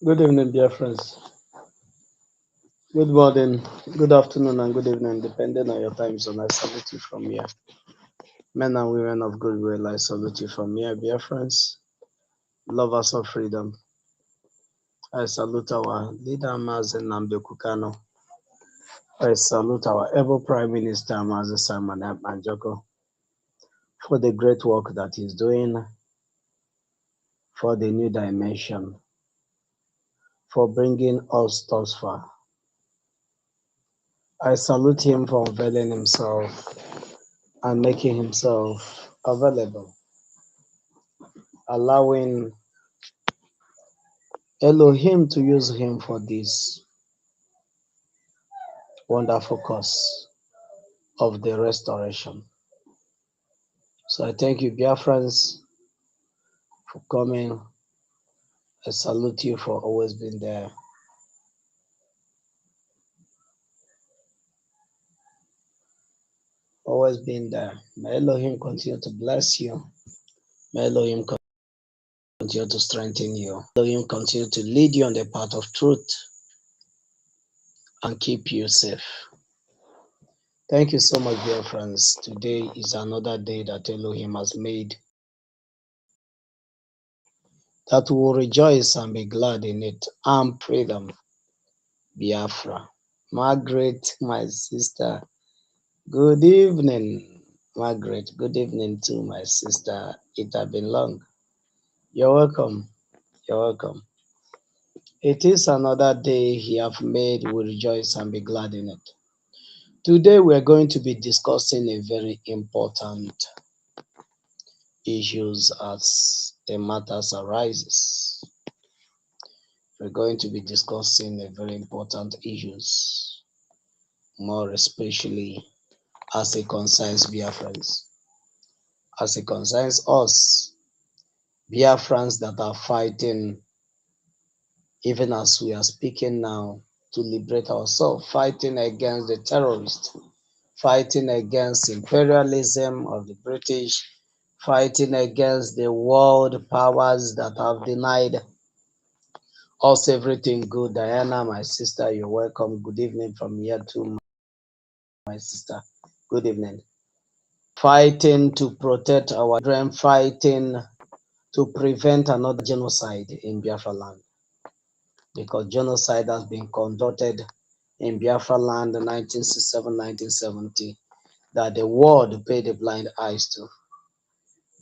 Good evening, dear friends. Good morning, good afternoon, and good evening, depending on your time zone. I salute you from here. Men and women of goodwill, I salute you from here, dear friends. Lovers of freedom, I salute our leader, Mazen Namdekukano. I salute our ever Prime Minister, Mazen Simon Manjoko, for the great work that he's doing, for the new dimension, for bringing us thus far. I salute him for availing himself and making himself available, allowing Elohim to use him for this wonderful cause of the restoration. So I thank you, Biafrans, for coming. I salute you for always being there. Always being there. May Elohim continue to bless you. May Elohim continue to strengthen you. May Elohim continue to lead you on the path of truth and keep you safe. Thank you so much, dear friends. Today is another day that Elohim has made, that we will rejoice and be glad in it and pray them. Biafra. Margaret, my sister, good evening. Margaret, good evening to my sister. It has been long. You're welcome. You're welcome. It is another day he have made. We rejoice and be glad in it. Today we are going to be discussing a very important issues as the matters arises. We're going to be discussing a very important issues, more especially as it concerns Biafrans, as it concerns us, Biafrans that are fighting, even as we are speaking now, to liberate ourselves, fighting against the terrorists, fighting against imperialism of the British, fighting against the world powers that have denied us everything good. Diana, my sister, you're welcome. Good evening from here to my sister. Good evening. Fighting to protect our children, fighting to prevent another genocide in Biafra land. Because genocide has been conducted in Biafra land in 1967-1970, that the world paid a blind eyes to.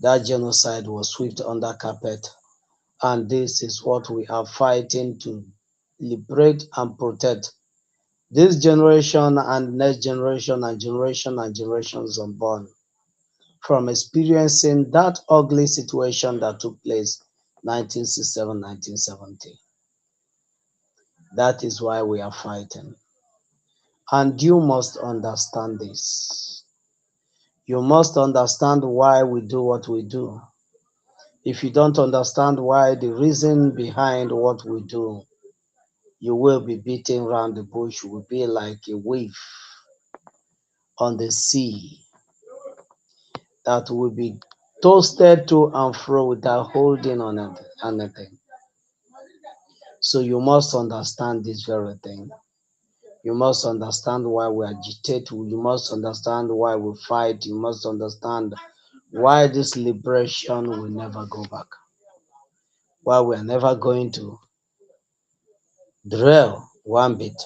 That genocide was swept under carpet, and this is what we are fighting to liberate and protect this generation and next generation and generations unborn from experiencing that ugly situation that took place 1967-1970. That is why we are fighting. And you must understand this. You must understand why we do what we do. If you don't understand why, the reason behind what we do, you will be beating around the bush. You will be like a wave on the sea that will be toasted to and fro without holding on anything. So you must understand this very thing. You must understand why we agitate. You must understand why we fight. You must understand why this liberation will never go back. Why we are never going to derail one bit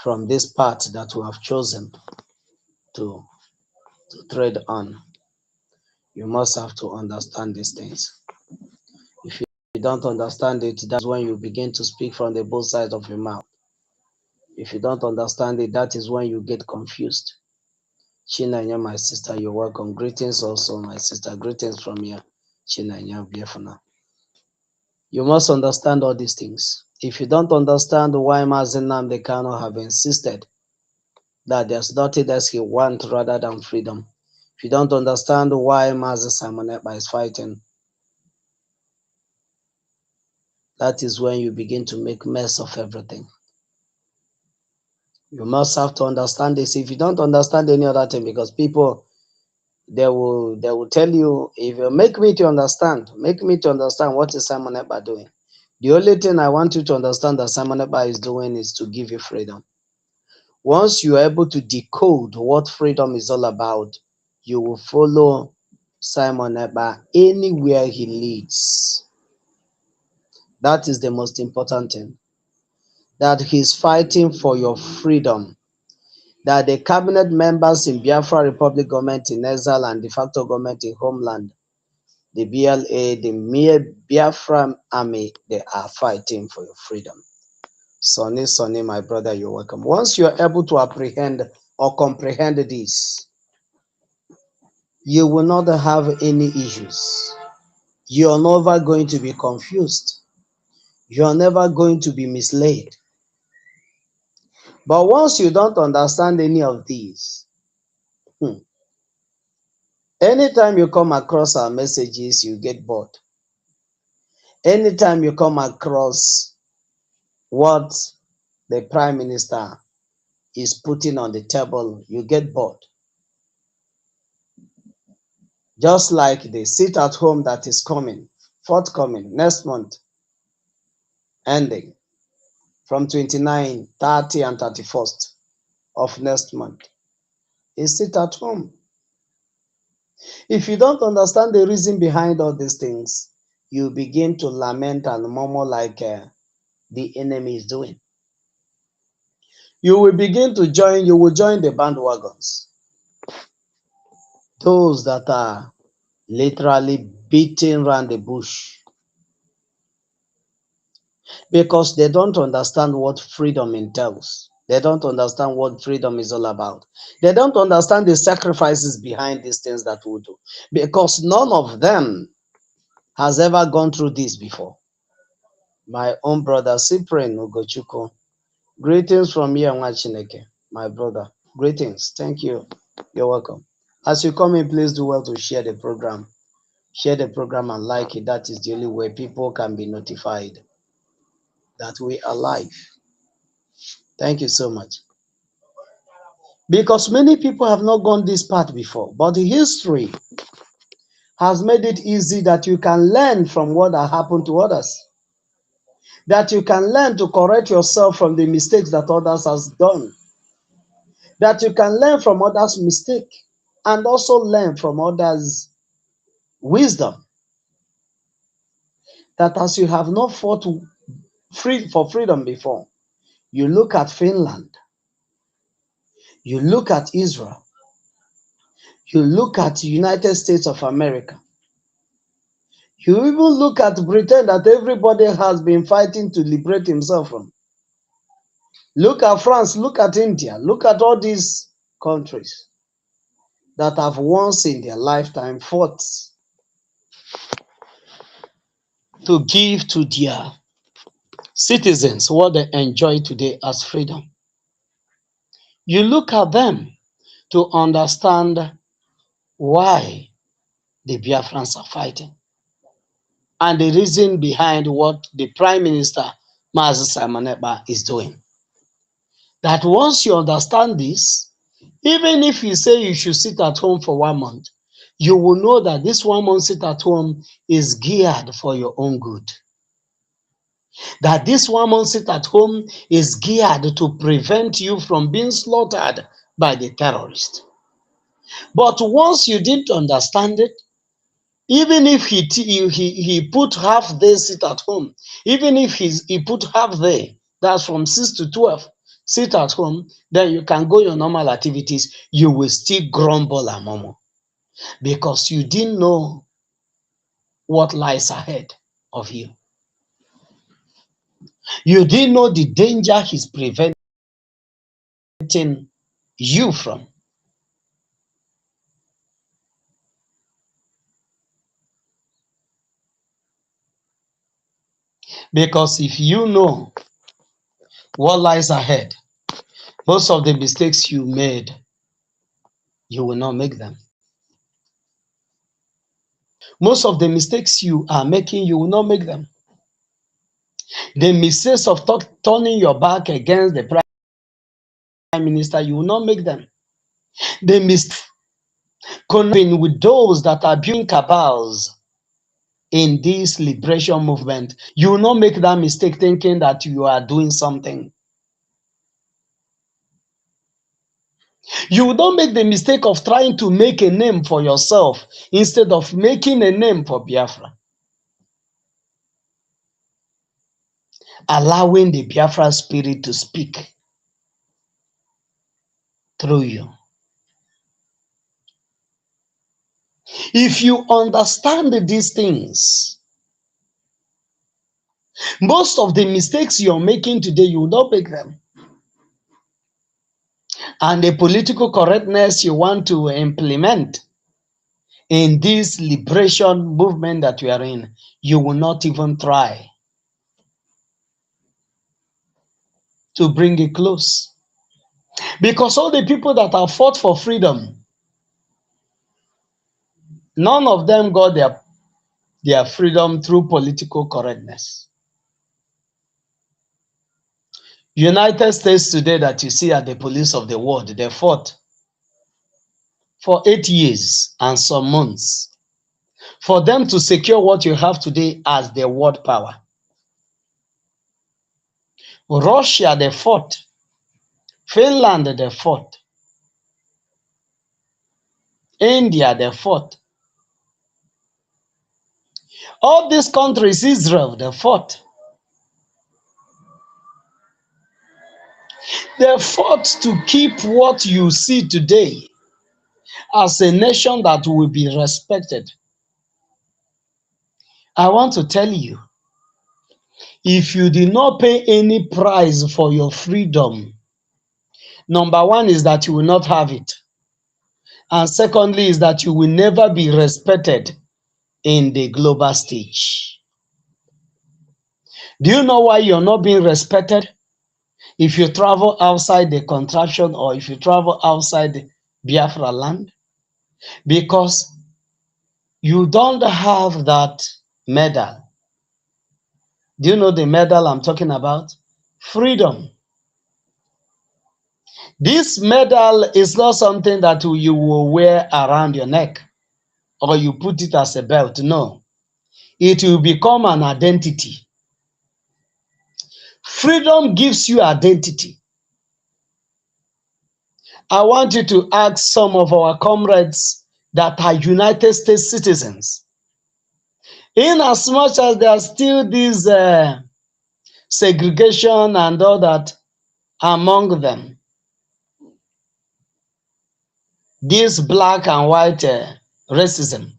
from this path that we have chosen to tread on. You must have to understand these things. If you don't understand it, that's when you begin to speak from the both sides of your mouth. If you don't understand it, that is when you get confused. Chinanya, my sister, you're welcome. Greetings also, my sister. Greetings from here. Chinanya, Biafuna. You must understand all these things. If you don't understand why Mazen Nnamdi Kanu have insisted that there's nothing else he wants rather than freedom, if you don't understand why Mazen Simon Ekpa is fighting, that is when you begin to make mess of everything. You must have to understand this. If you don't understand any other thing, because people, they will tell you, if you make me to understand what is Simon Ekpa doing. The only thing I want you to understand that Simon Ekpa is doing is to give you freedom. Once you are able to decode what freedom is all about, you will follow Simon Ekpa anywhere he leads. That is the most important thing. That he's fighting for your freedom. That the cabinet members in Biafra Republic government in exile and de facto government in homeland, the BLA, the mere Biafra army, they are fighting for your freedom. Sonny, my brother, you're welcome. Once you're able to apprehend or comprehend this, you will not have any issues. You're never going to be confused. You're never going to be misled. But once you don't understand any of these, anytime you come across our messages, you get bored. Anytime you come across what the Prime Minister is putting on the table, you get bored. Just like the sit at home that is coming, forthcoming next month, ending from 29, 30, and 31st of next month. Is sit at home. If you don't understand the reason behind all these things, you begin to lament and murmur like the enemy is doing. You will begin to join, you will join the bandwagons. Those that are literally beating around the bush because they don't understand what freedom entails. They don't understand what freedom is all about. They don't understand the sacrifices behind these things that we do because none of them has ever gone through this before. My own brother, Cyprian Ugochukwu, greetings from here, Chineke, my brother. Greetings. Thank you. You're welcome. As you come in, please do well to share the program. Share the program and like it. That is the only way people can be notified that we are live. Thank you so much. Because many people have not gone this path before, but the history has made it easy that you can learn from what has happened to others. That you can learn to correct yourself from the mistakes that others has done. That you can learn from others' mistake and also learn from others' wisdom. That as you have not fought for freedom before, you look at Finland, you look at Israel, you look at the United States of America, you even look at Britain that everybody has been fighting to liberate himself from. Look at France, look at India, look at all these countries that have once in their lifetime fought to give to their citizens what they enjoy today as freedom. You look at them to understand why the Biafrans are fighting and the reason behind what the Prime Minister, Mazi Simon Ekpa, is doing. That once you understand this, even if you say you should sit at home for 1 month, you will know that this 1 month sit at home is geared for your own good. That this 1 month sit at home is geared to prevent you from being slaughtered by the terrorist. But once you didn't understand it, even if he put half day sit at home, even if he put half day, that's from 6 to 12, sit at home, then you can go your normal activities, you will still grumble and murmur because you didn't know what lies ahead of you. You didn't know the danger he's preventing you from. Because if you know what lies ahead, most of the mistakes you made, you will not make them. Most of the mistakes you are making, you will not make them. The mistakes of turning your back against the Prime Minister, you will not make them. The mistake connecting with those that are building cabals in this liberation movement. You will not make that mistake thinking that you are doing something. You will not make the mistake of trying to make a name for yourself instead of making a name for Biafra. Allowing the Biafra spirit to speak through you. If you understand these things, most of the mistakes you're making today, you will not make them. And the political correctness you want to implement in this liberation movement that we are in, you will not even try to bring it close. Because all the people that have fought for freedom, none of them got their freedom through political correctness. United States today that you see are the police of the world, they fought for 8 years and some months for them to secure what you have today as the world power. Russia, they fought. Finland, they fought. India, they fought. All these countries, Israel, they fought. They fought to keep what you see today as a nation that will be respected. I want to tell you, if you did not pay any price for your freedom, number one is that you will not have it. And secondly is that you will never be respected in the global stage. Do you know why you're not being respected? If you travel outside the contraption or if you travel outside Biafra land, because you don't have that medal. Do you know the medal I'm talking about? Freedom. This medal is not something that you will wear around your neck or you put it as a belt. No. It will become an identity. Freedom gives you identity. I want you to ask some of our comrades that are United States citizens. In as much as there are still this segregation and all that among them, this black and white racism.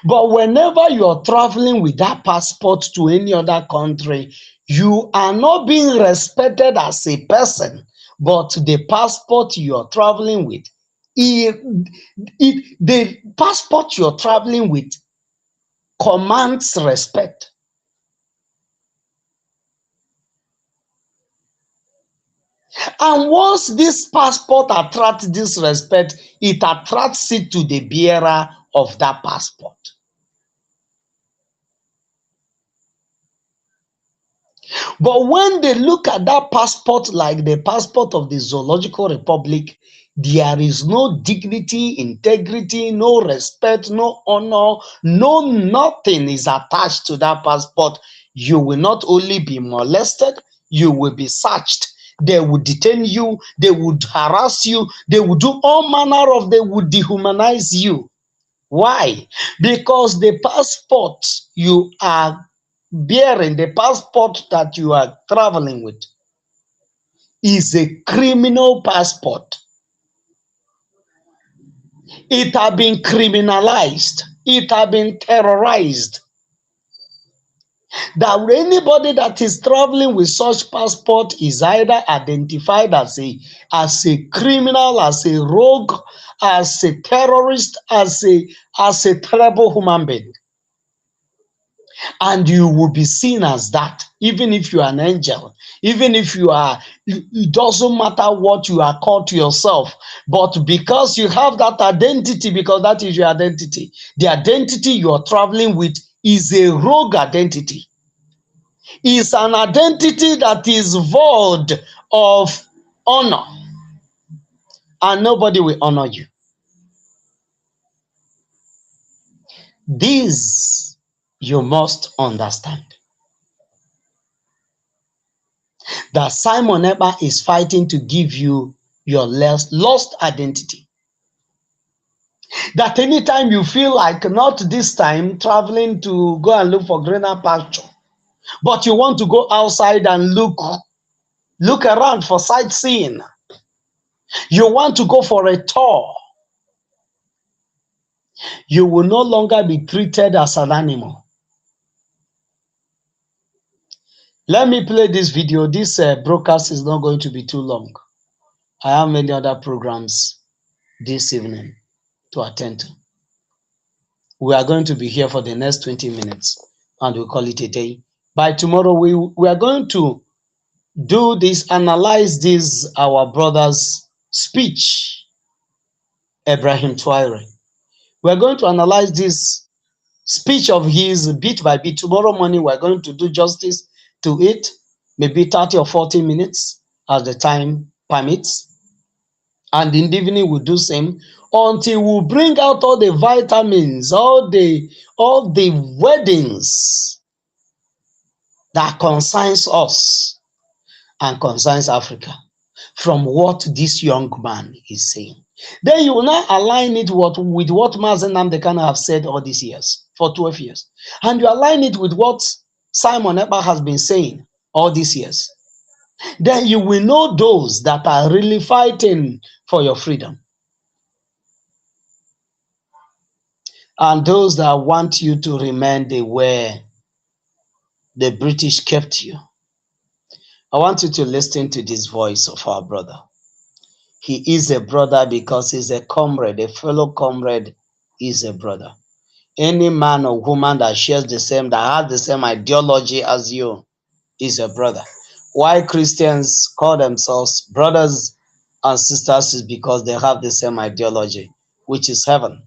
But whenever you are traveling with that passport to any other country, you are not being respected as a person, but the passport you are traveling with, the passport you're traveling with commands respect. And once this passport attracts this respect, it attracts it to the bearer of that passport. But when they look at that passport like the passport of the Zoological Republic, there is no dignity, integrity, no respect, no honor, no nothing is attached to that passport. You will not only be molested, you will be searched. They would detain you, they would harass you, they would do all manner of, they would dehumanize you. Why? Because the passport you are bearing, the passport that you are traveling with, is a criminal passport. It has been criminalized. It has been terrorized. That anybody that is traveling with such passport is either identified as a criminal, as a rogue, as a terrorist, as a terrible human being. And you will be seen as that, even if you are an angel, even if you are, it doesn't matter what you are called to yourself, but because you have that identity, because that is your identity, the identity you are traveling with is a rogue identity. It's an identity that is void of honor, and nobody will honor you. This you must understand. That Simon Ekpa is fighting to give you your lost identity. That anytime you feel like not this time traveling to go and look for greener pasture, but you want to go outside and look around for sightseeing. You want to go for a tour. You will no longer be treated as an animal. Let me play this video. This broadcast is not going to be too long. I have many other programs this evening to attend to. We are going to be here for the next 20 minutes and we'll call it a day. By tomorrow, we are going to do this, analyze this, our brother's speech, Ibrahim Traore. We're going to analyze this speech of his bit by bit. Tomorrow morning, we're going to do justice to it, maybe 30 or 40 minutes as the time permits. And in the evening, we'll do same until we bring out all the vitamins, all the weddings that concerns us and concerns Africa from what this young man is saying. Then you will now align it with what Mazi Nnamdi Kanu have said all these years, for 12 years. And you align it with what Simon Ekpa has been saying all these years. Then you will know those that are really fighting for your freedom. And those that want you to remain the way the British kept you. I want you to listen to this voice of our brother. He is a brother because he's a comrade, a fellow comrade is a brother. Any man or woman that shares the same, that has the same ideology as you is a brother. Why Christians call themselves brothers and sisters is because they have the same ideology, which is heaven.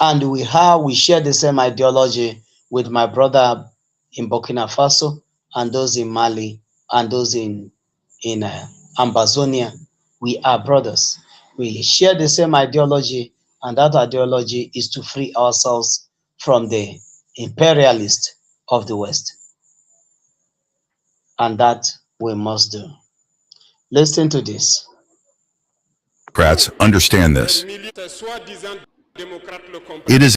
And we share the same ideology with my brother in Burkina Faso and those in Mali and those in Ambazonia. We are brothers. We share the same ideology, and that ideology is to free ourselves from the imperialists of the West. And that we must do. Listen to this. Democrats understand this. It is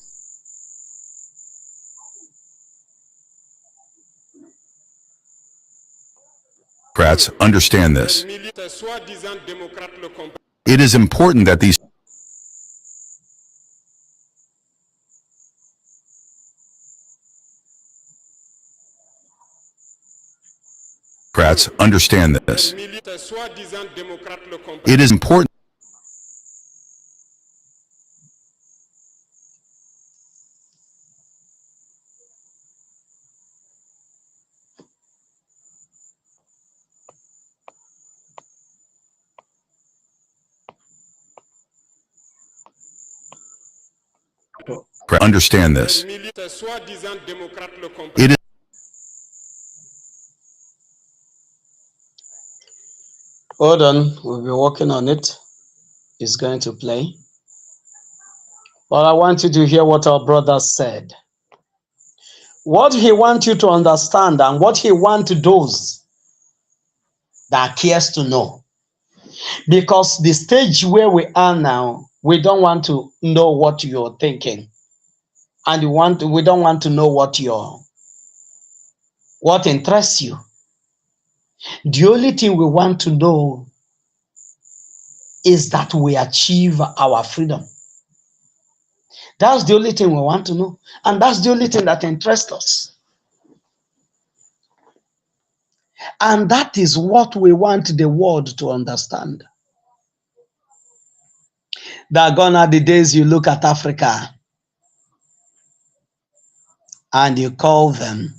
Democrats understand this. It is important that these Democrats understand this. It is important. Understand this. It is Hold on, we'll be working on it. It's going to play. But I want you to hear what our brother said. What he wants you to understand and what he wants those that cares to know. Because the stage where we are now, we don't want to know what you're thinking. And we don't want to know what interests you. The only thing we want to know is that we achieve our freedom. That's the only thing we want to know. And that's the only thing that interests us. And that is what we want the world to understand. That gone are the days you look at Africa and you call them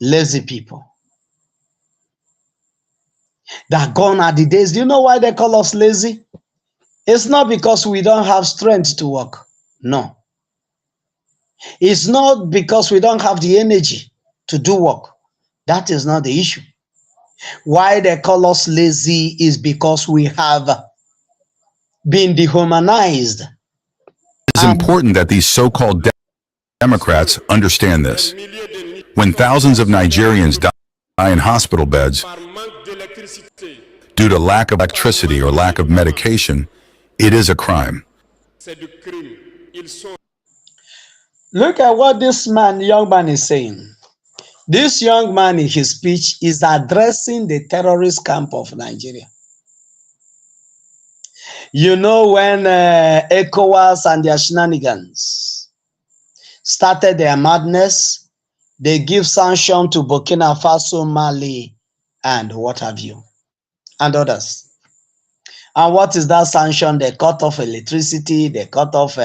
lazy people. That gone are the days. Do you know why they call us lazy? It's not because we don't have strength to work. No. It's not because we don't have the energy to do work. That is not the issue. Why they call us lazy is because we have been dehumanized. It is important that these so-called Democrats understand this. When thousands of Nigerians die in hospital beds due to lack of electricity or lack of medication, it is a crime. Look at what this young man is saying. This young man in his speech is addressing the terrorist camp of Nigeria. You know, when ECOWAS and their shenanigans started their madness, they give sanction to Burkina Faso, Mali, and what have you, and others. And what is that sanction? They cut off electricity, they cut off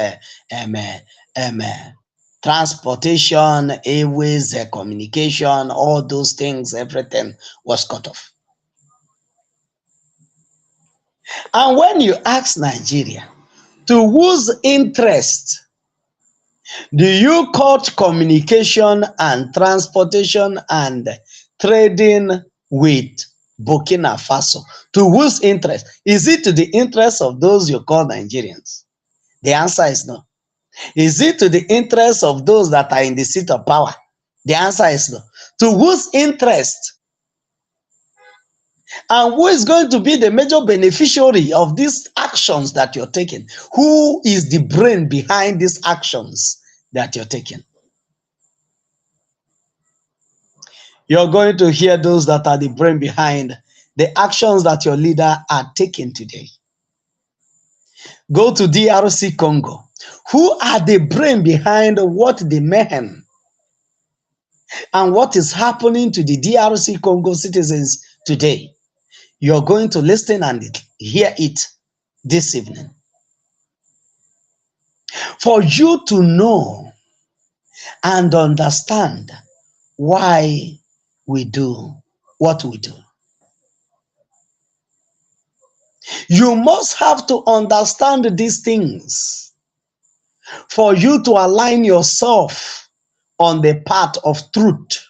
transportation, airways, communication, all those things, everything was cut off. And when you ask Nigeria, to whose interest do you cut communication and transportation and trading with Burkina Faso? To whose interest? Is it to the interest of those you call Nigerians? The answer is no. Is it to the interest of those that are in the seat of power? The answer is no. To whose interest? And who is going to be the major beneficiary of these actions that you're taking? Who is the brain behind these actions that you're taking? You're going to hear those that are the brain behind the actions that your leader are taking today. Go to DRC Congo. Who are the brain behind what the mayhem and what is happening to the DRC Congo citizens today? You're going to listen and hear it this evening. For you to know and understand why we do what we do. You must have to understand these things for you to align yourself on the path of truth.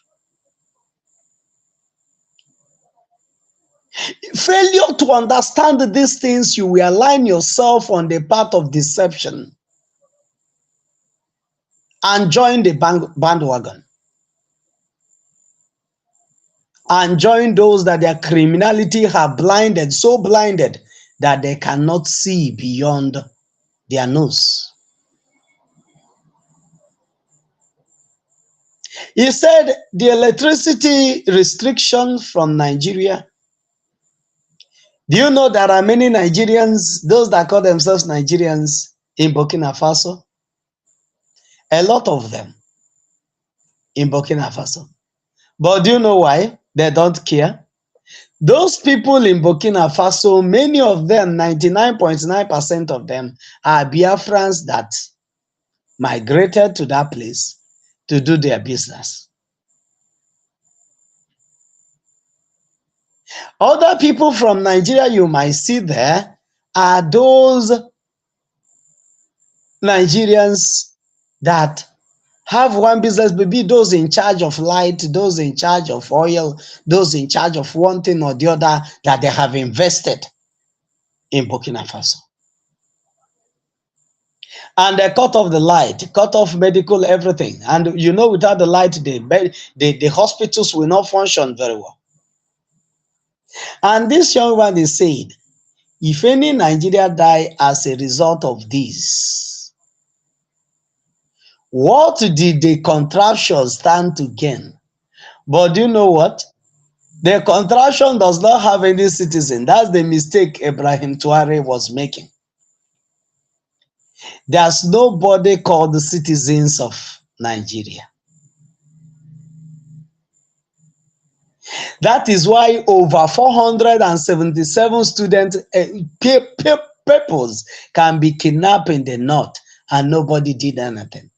Failure to understand these things, you will align yourself on the path of deception and join the bandwagon. And join those that their criminality have blinded, so blinded that they cannot see beyond their nose. He said the electricity restriction from Nigeria. Do you know there are many Nigerians, those that call themselves Nigerians in Burkina Faso? A lot of them in Burkina Faso. But do you know why? They don't care. Those people in Burkina Faso, many of them, 99.9% of them, are Biafrans that migrated to that place to do their business. Other people from Nigeria you might see there are those Nigerians that have one business, maybe those in charge of light, those in charge of oil, those in charge of one thing or the other that they have invested in Burkina Faso. And they cut off the light, cut off medical, everything. And you know, without the light, the hospitals will not function very well. And this young man is saying, if any Nigeria die as a result of this, what did the contraption stand to gain? But do you know what? The contraption does not have any citizen. That's the mistake Ibrahim Traoré was making. There's nobody called the citizens of Nigeria. That is why over 477 student peoples can be kidnapped in the north and nobody did anything.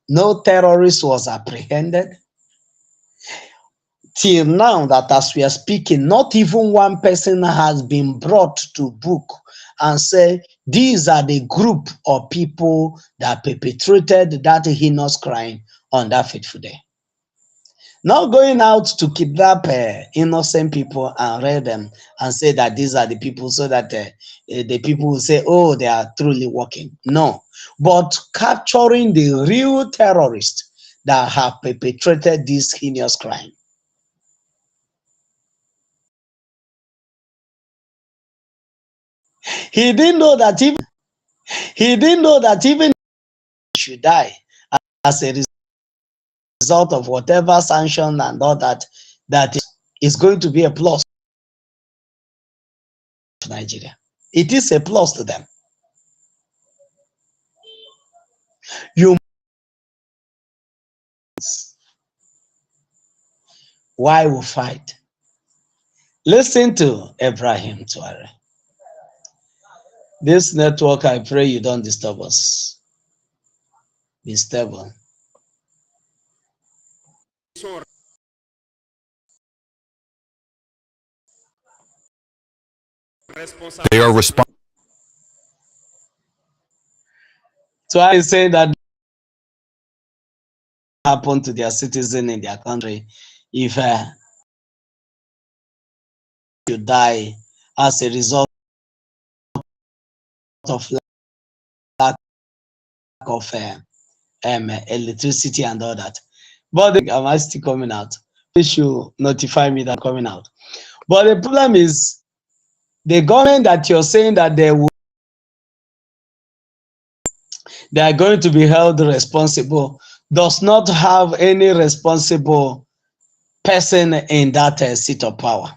No terrorist was apprehended. Till now, that as we are speaking, not even one person has been brought to book and say, these are the group of people that perpetrated that heinous crime on that fateful day. Not going out to kidnap innocent people and raid them and say that these are the people so that the people will say, oh, they are truly working. No, but capturing the real terrorists that have perpetrated this heinous crime. He didn't know that even he should die as a result of whatever sanction and all that is going to be a plus to Nigeria. It is a plus to them. You why we fight? Listen to Ibrahim Tuare. This network, I pray you don't disturb us. Be stable. They are responsible. So I say that happen to their citizen in their country if you die as a result of lack of electricity and all that. But am I still coming out? Please should notify me that I'm coming out. But the problem is the government that you're saying that they are going to be held responsible does not have any responsible person in that seat of power.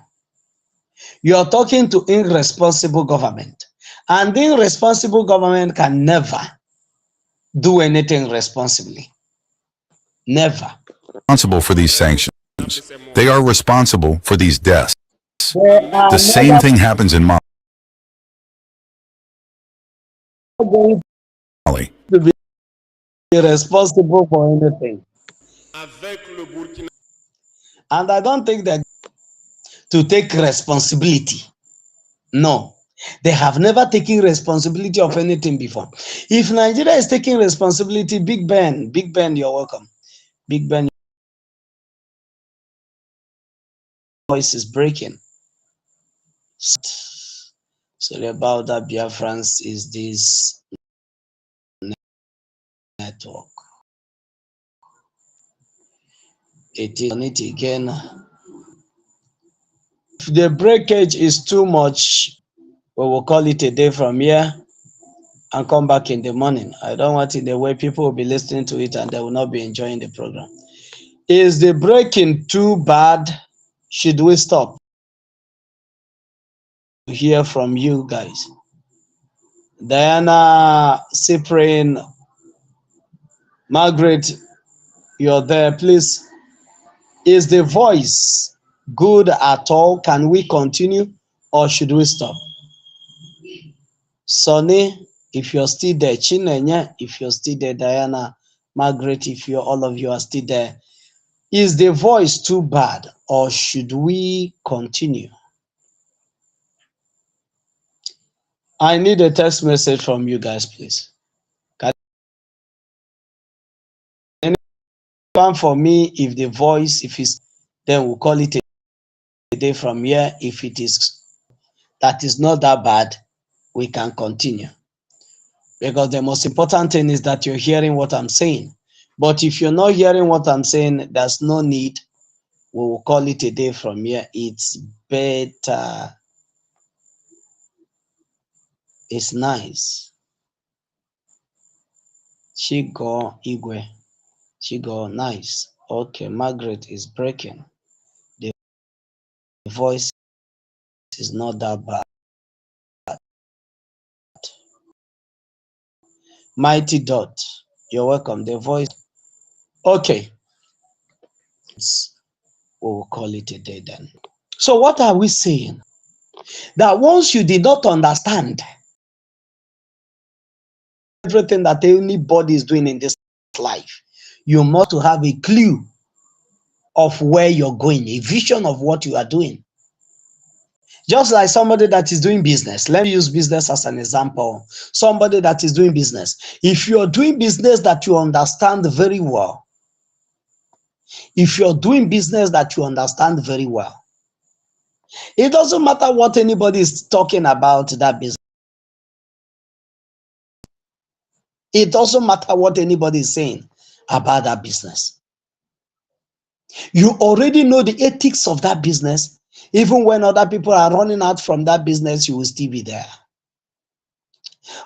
You are talking to irresponsible government, and the irresponsible government can never do anything responsibly. Never. Responsible for these sanctions. They are responsible for these deaths. The same thing happens in Mali. To be responsible for anything. And I don't think that to take responsibility. No, they have never taken responsibility of anything before. If Nigeria is taking responsibility, Big Ben, you're welcome. Big Ben, voice is breaking. Sorry about that, Biafrans. Is this network? It is on it again. If the breakage is too much, we will call it a day from here and come back in the morning. I don't want it the way people will be listening to it and they will not be enjoying the program. Is the breaking too bad? Should we stop? To hear from you guys. Diana, Cyprian, Margaret, you're there. Please, is the voice good at all? Can we continue or should we stop? Sonny, if you're still there, Chinenya, if you're still there, Diana, Margaret, if you're all of you are still there, is the voice too bad or should we continue? I need a text message from you guys, please. Anyone for me, if the voice, if it's, then we'll call it a day from here. If it is, that is not that bad, we can continue. Because the most important thing is that you're hearing what I'm saying. But if you're not hearing what I'm saying, there's no need. We will call it a day from here. It's better. It's nice. Chigo Igwe. Chigo, nice. Okay, Margaret is breaking. The voice is not that bad. Mighty Dot, you're welcome. The voice. Okay. We'll call it a day then. So what are we saying? That once you did not understand everything that anybody is doing in this life, you must have a clue of where you're going, a vision of what you are doing. Just like somebody that is doing business. Let me use business as an example. Somebody that is doing business. If you're doing business that you understand very well, If you're doing business that you understand very well, it doesn't matter what anybody is talking about that business. It doesn't matter what anybody is saying about that business. You already know the ethics of that business. Even when other people are running out from that business, you will still be there.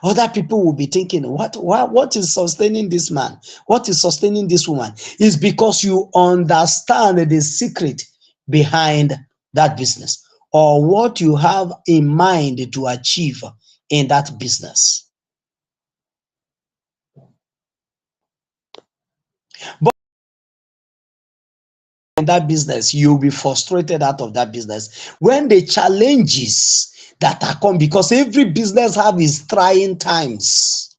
Other people will be thinking, what is sustaining this man? What is sustaining this woman? It's because you understand the secret behind that business, or what you have in mind to achieve in that business. But in that business, you'll be frustrated out of that business when the challenges that are come, because every business have its trying times.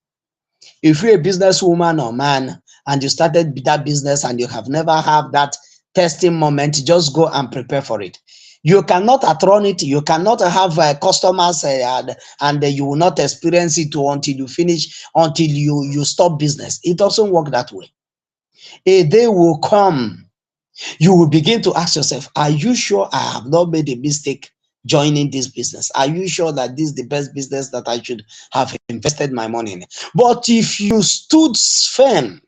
If you're a businesswoman or man and you started that business and you have never had that testing moment, just go and prepare for it. You cannot outrun it. You cannot have customers and you will not experience it until you finish, until you stop business. It doesn't work that way. A day will come. You will begin to ask yourself, are you sure I have not made a mistake joining this business? Are you sure that this is the best business that I should have invested my money in? But if you stood firm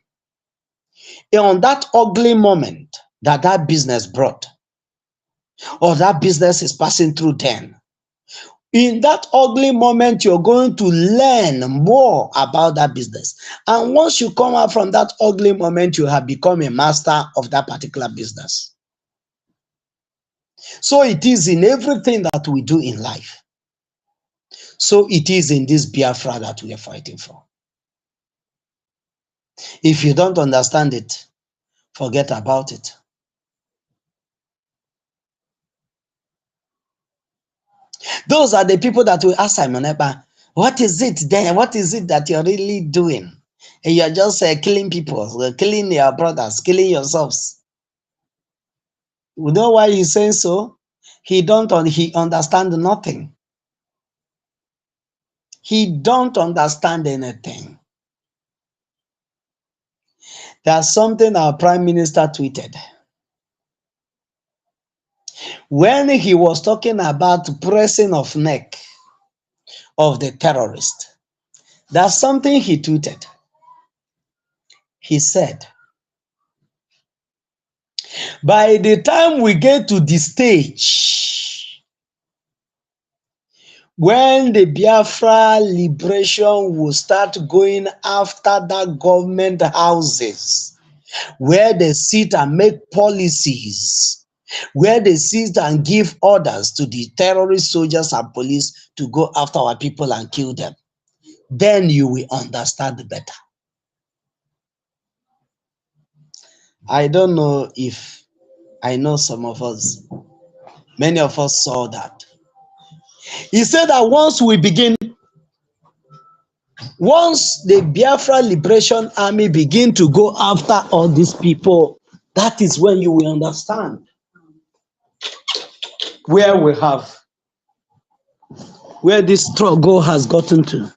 on that ugly moment that that business brought, or that business is passing through, then in that ugly moment, you're going to learn more about that business. And once you come out from that ugly moment, you have become a master of that particular business. So it is in everything that we do in life. So it is in this Biafra that we are fighting for. If you don't understand it, forget about it. Those are the people that will ask Simon Ekpa, what is it then? What is it that you're really doing? And you're just killing people, killing your brothers, killing yourselves. You know why he's saying so? He understand nothing. He don't understand anything. There's something our Prime Minister tweeted. When he was talking about pressing of neck of the terrorist, that's something he tweeted. He said, by the time we get to the stage when the Biafra liberation will start going after the government houses, where they sit and make policies, where they sit and give orders to the terrorist soldiers and police to go after our people and kill them, then you will understand better. I don't know if I know some of us, many of us saw that. He said that once the Biafra Liberation Army begin to go after all these people, that is when you will understand where this struggle has gotten to,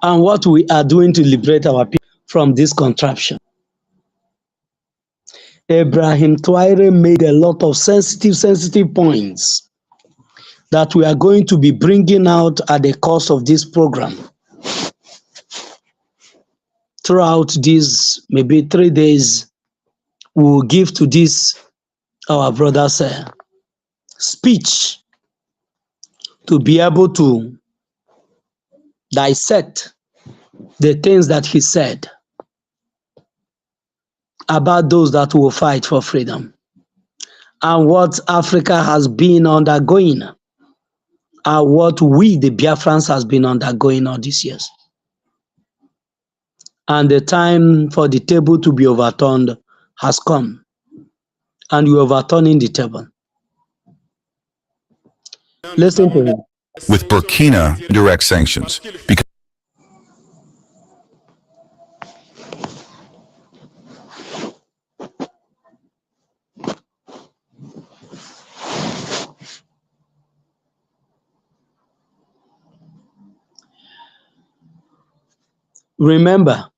and what we are doing to liberate our people from this contraption. Ibrahim Traore made a lot of sensitive points that we are going to be bringing out at the course of this program. Throughout these maybe 3 days, we will give to this our brother's speech to be able to dissect the things that he said about those that will fight for freedom, and what Africa has been undergoing, and what we, the Biafrans, has been undergoing all these years. And the time for the table to be overturned has come, and we're overturning the table. Listen to him. With Burkina direct sanctions. Because Remember,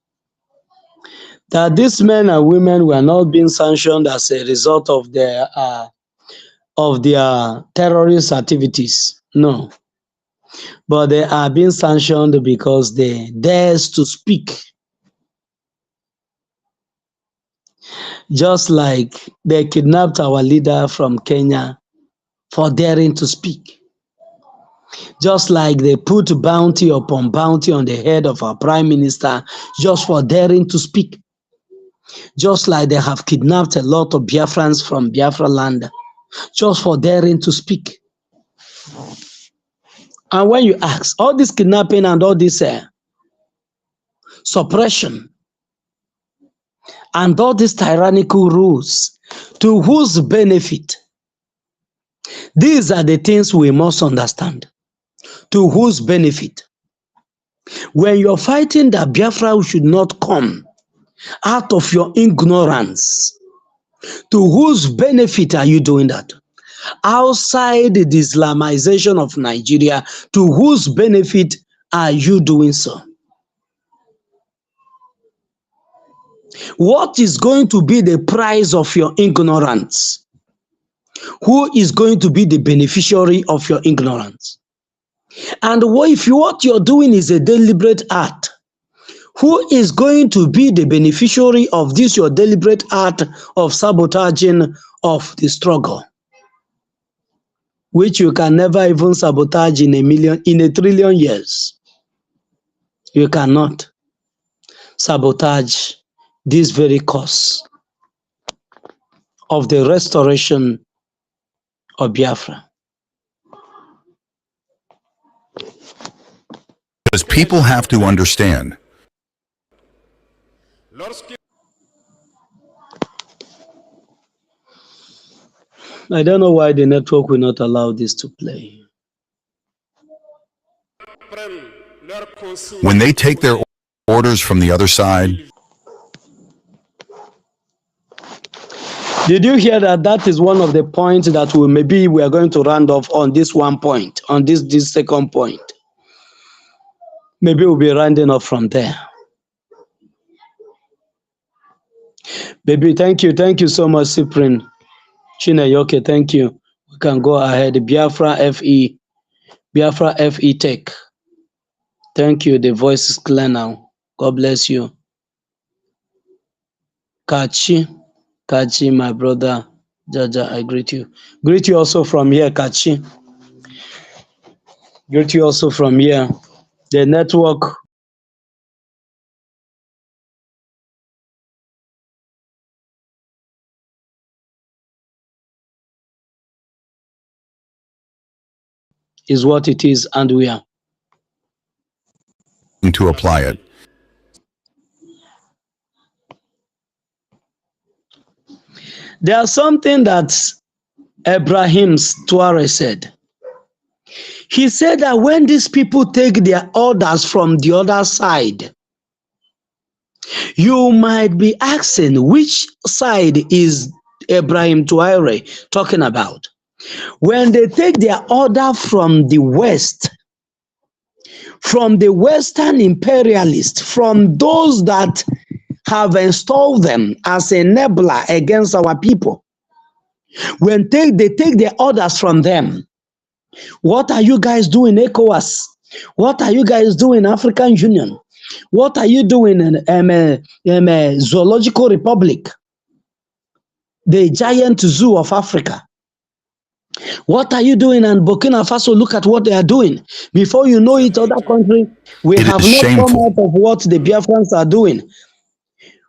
that these men and women were not being sanctioned as a result of their terrorist activities. No, but they are being sanctioned because they dares to speak. Just like they kidnapped our leader from Kenya for daring to speak. Just like they put bounty upon bounty on the head of our prime minister just for daring to speak. Just like they have kidnapped a lot of Biafrans from Biafra land just for daring to speak. And when you ask, all this kidnapping and all this suppression and all these tyrannical rules, to whose benefit? These are the things we must understand. To whose benefit? When you're fighting that Biafra should not come out of your ignorance, to whose benefit are you doing that? Outside the Islamization of Nigeria, to whose benefit are you doing so? What is going to be the price of your ignorance? Who is going to be the beneficiary of your ignorance? And if what you're doing is a deliberate act, who is going to be the beneficiary of this your deliberate act of sabotaging of the struggle, which you can never even sabotage in a trillion years? You cannot sabotage this very cause of the restoration of Biafra. Because people have to understand. I don't know why the network will not allow this to play. When they take their orders from the other side. Did you hear that? That is one of the points that we are going to round off on this one point, on this second point. Maybe we'll be rounding off from there. Baby, thank you so much, Cyprian. Chinayoke, thank you. We can go ahead. Biafra FE Tech. Thank you. The voice is clear now. God bless you. Kachi, my brother. Jaja, I greet you. Greet you also from here, Kachi. Greet you also from here. The network. Is what it is, and we are to apply it. There's something that Ibrahim Traoré said. He said that when these people take their orders from the other side, you might be asking, which side is Ibrahim Traoré talking about? When they take their order from the West, from the Western imperialists, from those that have installed them as a enabler against our people, when they take their orders from them, what are you guys doing, ECOWAS? What are you guys doing, African Union? What are you doing in Zoological Republic, the giant zoo of Africa? What are you doing in Burkina Faso? Look at what they are doing. Before you know it, other countries, we have not come out of what the Biafrans are doing.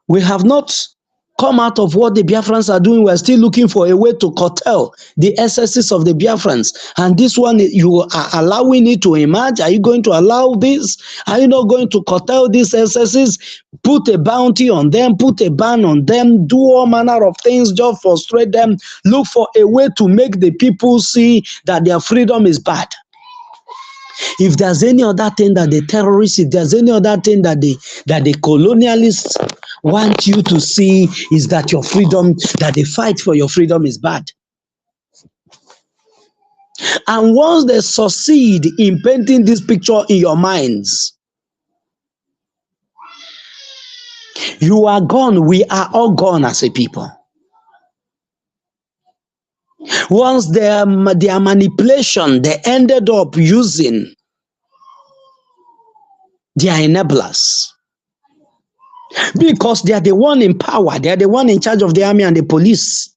We have not come out of what the Biafrans are doing. We're still looking for a way to curtail the excesses of the Biafrans. And this one, you are allowing it to emerge. Are you going to allow this? Are you not going to curtail these excesses? Put a bounty on them, put a ban on them, do all manner of things, just frustrate them. Look for a way to make the people see that their freedom is bad. If there's any other thing that the terrorists, if there's any other thing that the colonialists want you to see, is that your freedom, that the fight for your freedom is bad. And once they succeed in painting this picture in your minds, You are gone. We are all gone as a people. Once their manipulation, they ended up using their enablers. Because they are the one in power. They are the one in charge of the army and the police.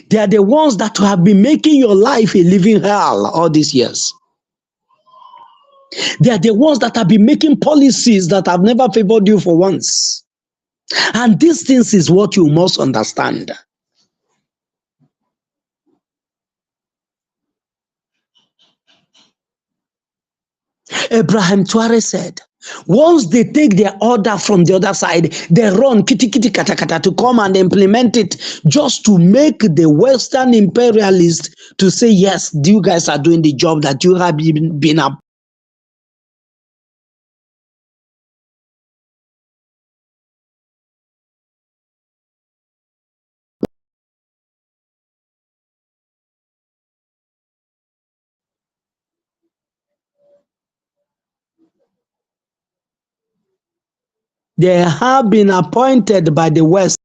They are the ones that have been making your life a living hell all these years. They are the ones that have been making policies that have never favored you for once. And these things is what you must understand. Abraham Tuare said, once they take their order from the other side, they run kitty kitty kata kata to come and implement it just to make the Western imperialists to say, yes, you guys are doing the job that you have been up. They have been appointed by the West.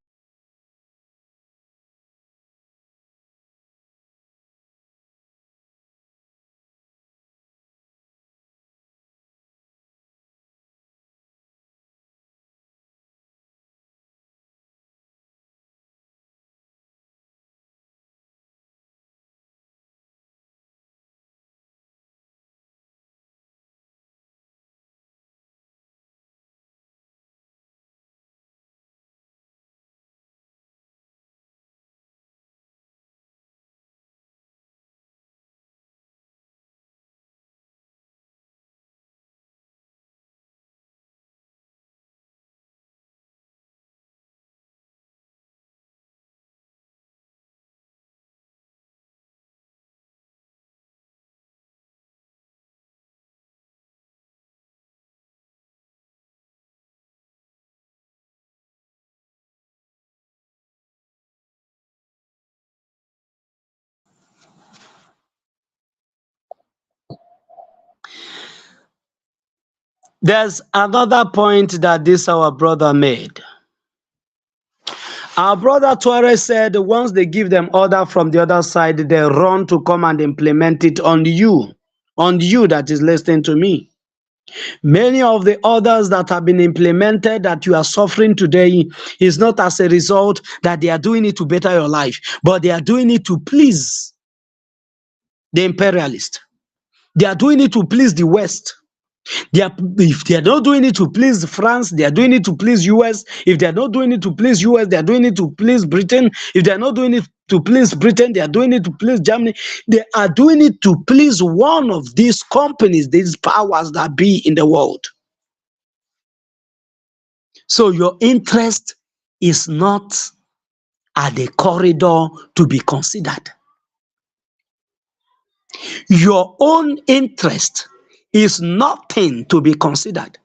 There's another point that this our brother made. Our brother Tuare said once they give them order from the other side, they run to come and implement it on you that is listening to me. Many of the orders that have been implemented that you are suffering today is not as a result that they are doing it to better your life, but they are doing it to please the imperialist. They are doing it to please the West. If they are not doing it to please France, they are doing it to please US. If they are not doing it to please US, they are doing it to please Britain. If they are not doing it to please Britain, they are doing it to please Germany. They are doing it to please one of these companies, these powers that be in the world. So your interest is not at the corridor to be considered. Your own interest is nothing to be considered.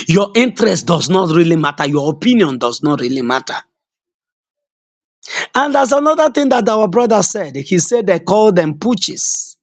Your interest does not really matter. Your opinion does not really matter. And there's another thing that our brother said. He said they call them putschs.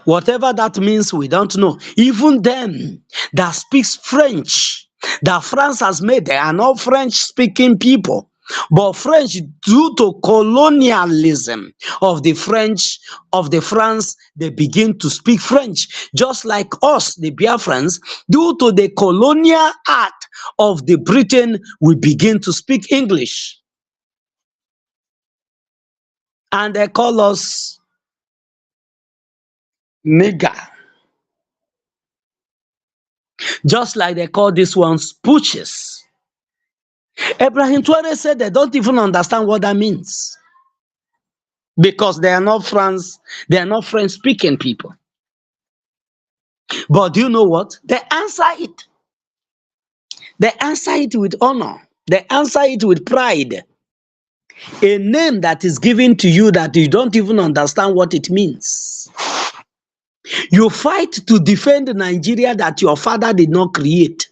Whatever that means, we don't know. Even them that speaks French, that France has made, they are not French-speaking people. But French, due to colonialism of the France, they begin to speak French. Just like us, the Biafrans, due to the colonial act of the Britain, we begin to speak English. And they call us nigger. Just like they call these ones putschs. Abraham Tuare said they don't even understand what that means. Because they are not French-speaking people. But do you know what? They answer it. They answer it with honor. They answer it with pride. A name that is given to you that you don't even understand what it means. You fight to defend Nigeria that your father did not create.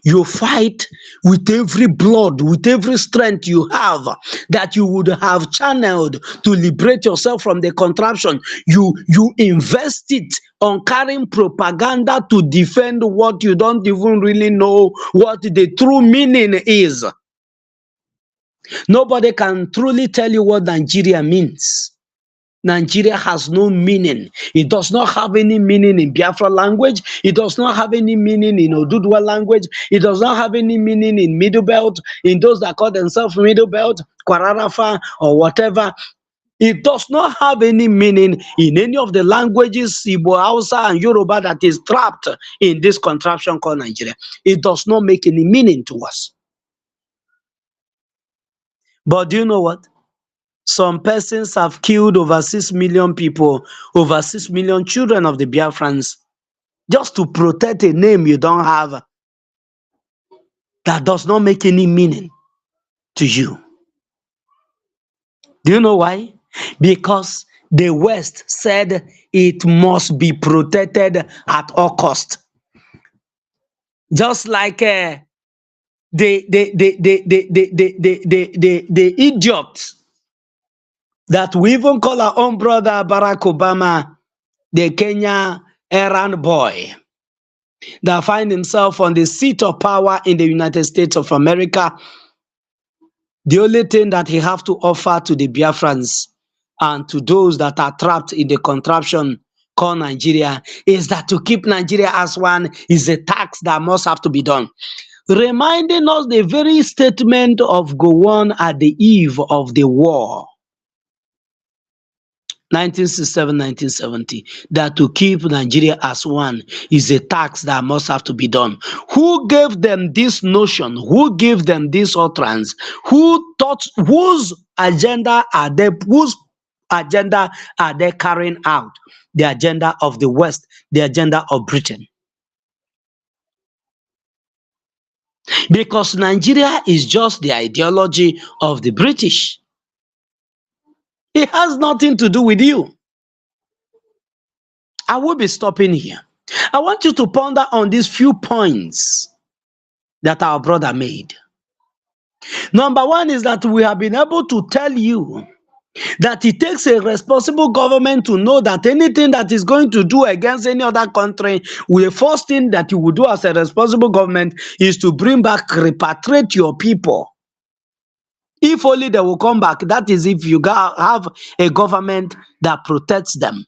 You fight with every blood, with every strength you have that you would have channeled to liberate yourself from the contraption. You invest it on carrying propaganda to defend what you don't even really know what the true meaning is. Nobody can truly tell you what Nigeria means. Nigeria has no meaning. It does not have any meaning in Biafra language. It does not have any meaning in Oduduwa language. It does not have any meaning in Middle Belt, in those that call themselves Middle Belt, Kwararafa, or whatever. It does not have any meaning in any of the languages, Igbo, Hausa, and Yoruba, that is trapped in this contraption called Nigeria. It does not make any meaning to us. But do you know what? Some persons have killed over 6 million people, over 6 million children of the Biafrans, just to protect a name you don't have that does not make any meaning to you. Do you know why? Because the West said it must be protected at all cost. Just like the idiots that we even call our own brother Barack Obama, the Kenya errand boy that find himself on the seat of power in the United States of America. The only thing that he have to offer to the Biafrans and to those that are trapped in the contraption called Nigeria is that to keep Nigeria as one is a tax that must have to be done. Reminding us the very statement of Gowon at the eve of the war, 1967-1970, that to keep Nigeria as one is a tax that must have to be done. Who gave them this notion? Who gave them this utterance? Who thought, whose agenda are they carrying out? The agenda of the West, the agenda of Britain. Because Nigeria is just the ideology of the British. It has nothing to do with you. I will be stopping here. I want you to ponder on these few points that our brother made. Number one is that we have been able to tell you that it takes a responsible government to know that anything that is going to do against any other country, the first thing that you will do as a responsible government is to bring back, repatriate your people. If only they will come back. That is if you have a government that protects them.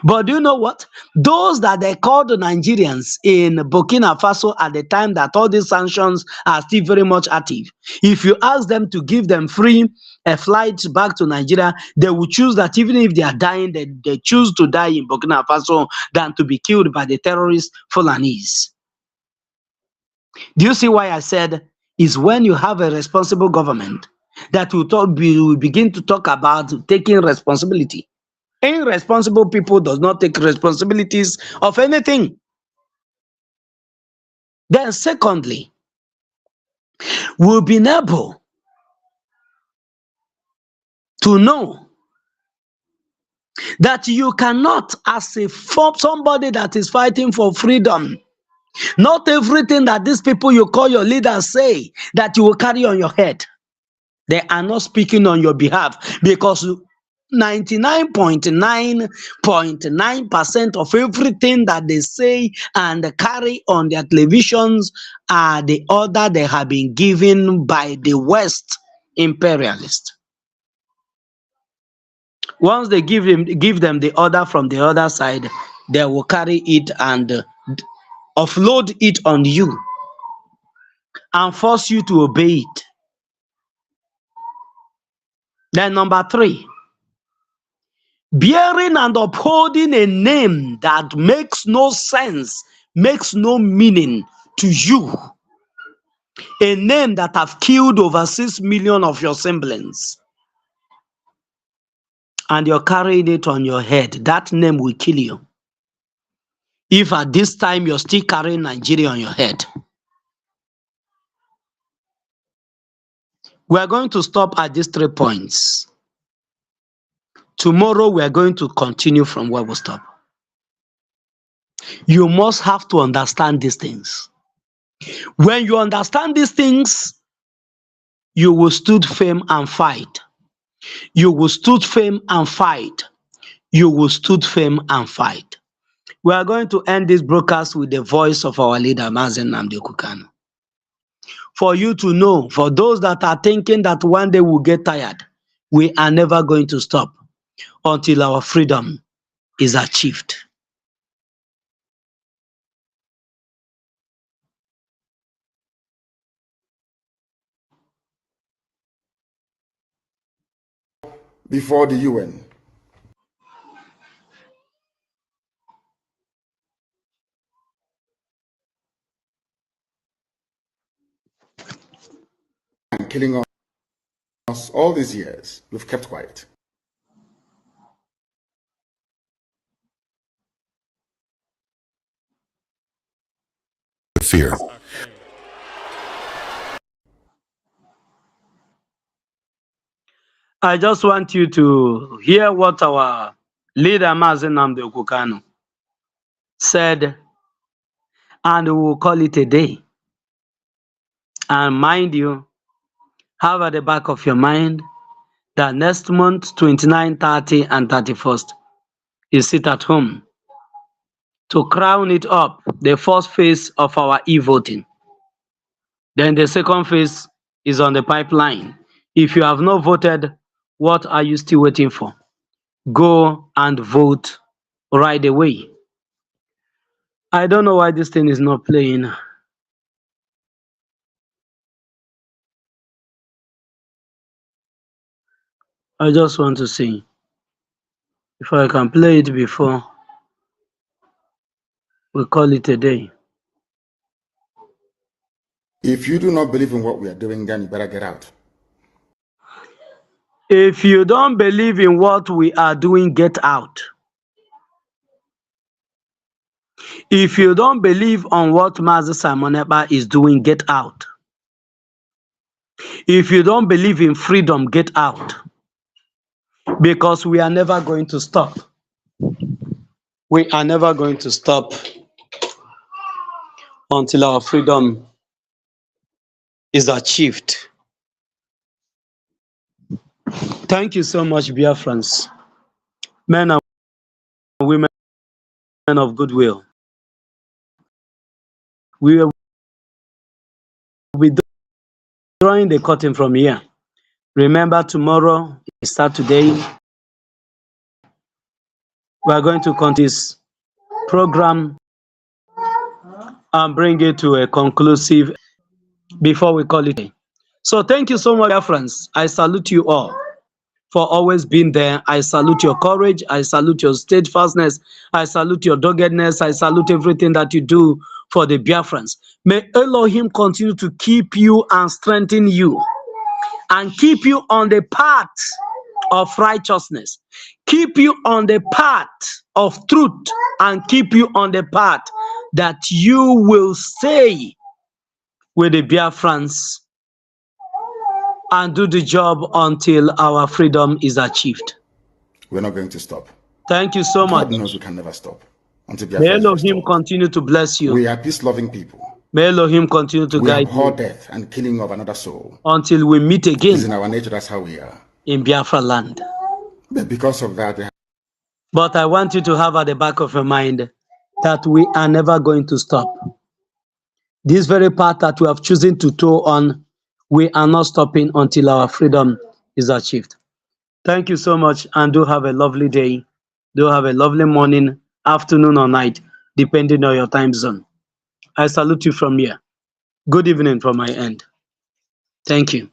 But do you know what? Those that they called the Nigerians in Burkina Faso at the time that all these sanctions are still very much active, if you ask them to give them free flights back to Nigeria, they will choose that even if they are dying, they choose to die in Burkina Faso than to be killed by the terrorist Fulanese. Do you see why I said is when you have a responsible government that will begin to talk about taking responsibility. Irresponsible people does not take responsibilities of anything. Then secondly, we've been able to know that you cannot, as somebody that is fighting for freedom, not everything that these people you call your leaders say that you will carry on your head. They are not speaking on your behalf, because 99.9% of everything that they say and carry on their televisions are the order they have been given by the West imperialists. Once they give them the order from the other side, they will carry it and offload it on you and force you to obey it. Then number three, bearing and upholding a name that makes no sense, makes no meaning to you. A name that have killed over 6 million of your siblings. And you're carrying it on your head. That name will kill you. If at this time you're still carrying Nigeria on your head. We're going to stop at these 3 points. Tomorrow we're going to continue from where we stop. You must have to understand these things. When you understand these things, you will stood firm and fight. You will stood firm and fight. You will stood firm and fight. We are going to end this broadcast with the voice of our leader, Mazen Nnamdi Kanu. For you to know, for those that are thinking that one day we'll get tired, we are never going to stop until our freedom is achieved. Before the UN. And killing us all these years, we've kept quiet. Fear. I just want you to hear what our leader, Mazen Nnamdi Kanu, said, and we will call it a day. And mind you, have at the back of your mind that next month, 29, 30, and 31st, you sit at home to crown it up, the first phase of our e-voting. Then the second phase is on the pipeline. If you have not voted, what are you still waiting for? Go and vote right away. I don't know why this thing is not playing. I just want to see if I can play it before we call it a day. If you do not believe in what we are doing, then you better get out. If you don't believe in what we are doing, get out. If you don't believe on what Mazi Simon Ekpa is doing, get out. If you don't believe in freedom, get out. Because we are never going to stop. We are never going to stop until our freedom is achieved. Thank you so much, Biafrans, men and women of goodwill. We will be drawing the curtain from here. Remember, tomorrow is Saturday. We are going to continue this program and bring it to a conclusive before we call it. So thank you so much, dear friends. I salute you all for always being there. I salute your courage. I salute your steadfastness. I salute your doggedness. I salute everything that you do for the Biafrans. May Elohim continue to keep you and strengthen you and keep you on the path of righteousness. Keep you on the path of truth and keep you on the path that you will stay with the Biafrans and do the job until our freedom is achieved. We're not going to stop. Thank you so much. God knows we can never stop until May Elohim continue to bless you. We are peace-loving people. May Elohim continue to guide you. We abhor death and killing of another soul. Until we meet again. It's in our nature, that's how we are. In Biafra land. But because of that... But I want you to have at the back of your mind that we are never going to stop. This very path that we have chosen to tow on, we are not stopping until our freedom is achieved. Thank you so much, and do have a lovely day. Do have a lovely morning, afternoon, or night, depending on your time zone. I salute you from here. Good evening from my end. Thank you.